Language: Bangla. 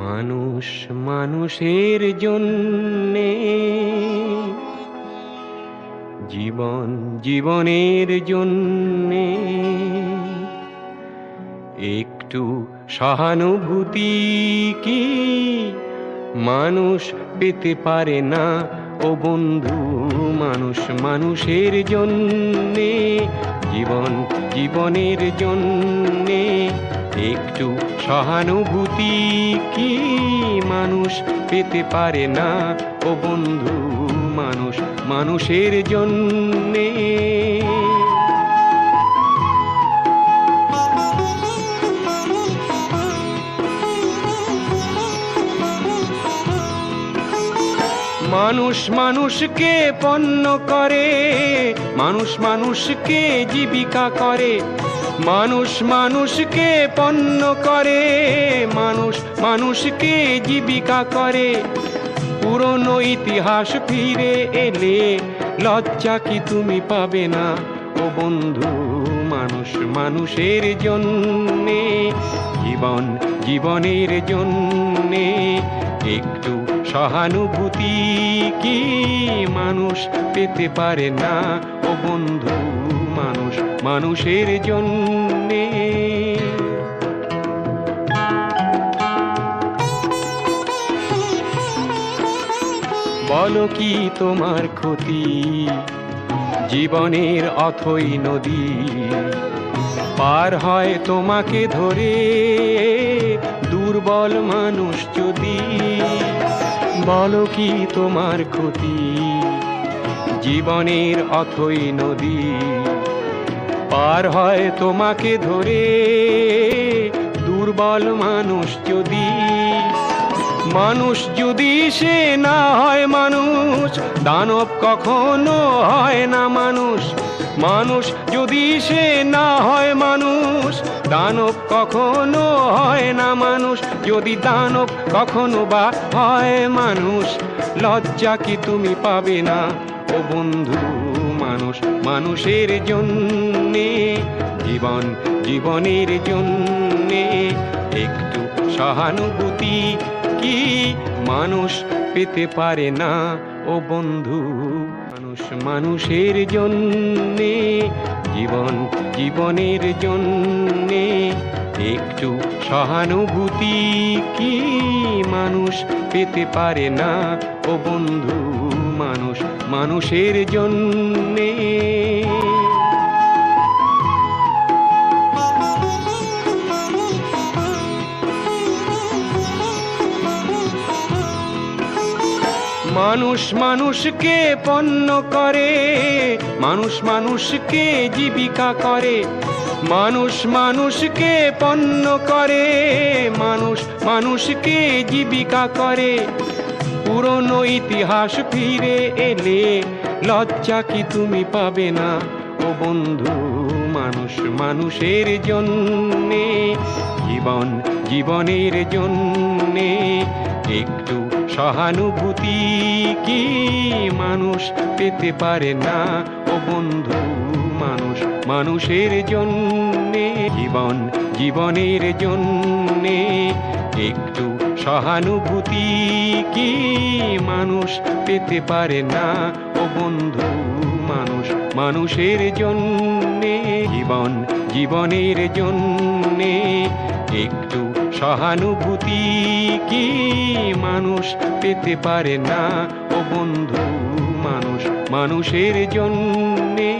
মানুষ মানুষের জন্যে, জীবন জীবনের জন্যে একটু সহানুভূতি কি মানুষ পেতে পারে না ও বন্ধু? মানুষ মানুষের জন্যে, জীবন জীবনের জন্যে একটু সহানুভূতি কি মানুষ পেতে পারে না ও বন্ধু? মানুষ মানুষের জন্যে। মানুষ মানুষকে পণ্য করে, মানুষ মানুষকে জীবিকা করে, মানুষ মানুষকে পণ্য করে, মানুষ মানুষকে জীবিকা করে। পুরনো ইতিহাস ফিরে এলে লজ্জা কি তুমি পাবে না ও বন্ধু? মানুষ মানুষের জন্যে, জীবন জীবনের জন্যে একটু সহানুভূতি কি মানুষ পেতে পারে না ও বন্ধু? মানুষ মানুষের জন্যে। বলো কি তোমার ক্ষতি জীবনের অথই নদী পার হয় তোমাকে ধরে দুর্বল মানুষ যদি? বলো কি তোমার ক্ষতি জীবনের অথই নদী পার হয় তোমাকে ধরে দুর্বল মানুষ যদি? মানুষ যদি সে না হয় মানুষ, দানব কখনো হয় না মানুষ। মানুষ যদি সে না হয় মানুষ, দানব কখনো হয় না মানুষ। যদি দানব কখনো বা হয় মানুষ, লজ্জা কি তুমি পাবে না ও বন্ধু? মানুষ মানুষের জন্যে, জীবন জীবনের জন্যে একটু সহানুভূতি কি মানুষ পেতে পারে না ও বন্ধু? মানুষ মানুষের জন্যে, জীবন জীবনের জন্যে একটু সহানুভূতি কি মানুষ পেতে পারে না ও বন্ধু? মানুষ মানুষের জন্যে। মানুষ মানুষকে পণ্য করে, মানুষ মানুষকে জীবিকা করে, মানুষ মানুষকে পণ্য করে, মানুষ মানুষকে জীবিকা করে। পুরনো ইতিহাস ফিরে এলে লজ্জা কি তুমি পাবে না ও বন্ধু? মানুষ মানুষের জন্যে, জীবন জীবনের জন্যে একটু সহানুভূতি কি মানুষ পেতে পারে না ও বন্ধু? মানুষ মানুষের জন্যে, জীবন জীবনের জন্যে একটু সহানুভূতি কি মানুষ পেতে পারে না ও বন্ধু? মানুষ মানুষের জন্যে, জীবন জীবনের জন্যে একটু সহানুভূতি কি মানুষ পেতে পারে না ও বন্ধু? মানুষ মানুষের জন্যে।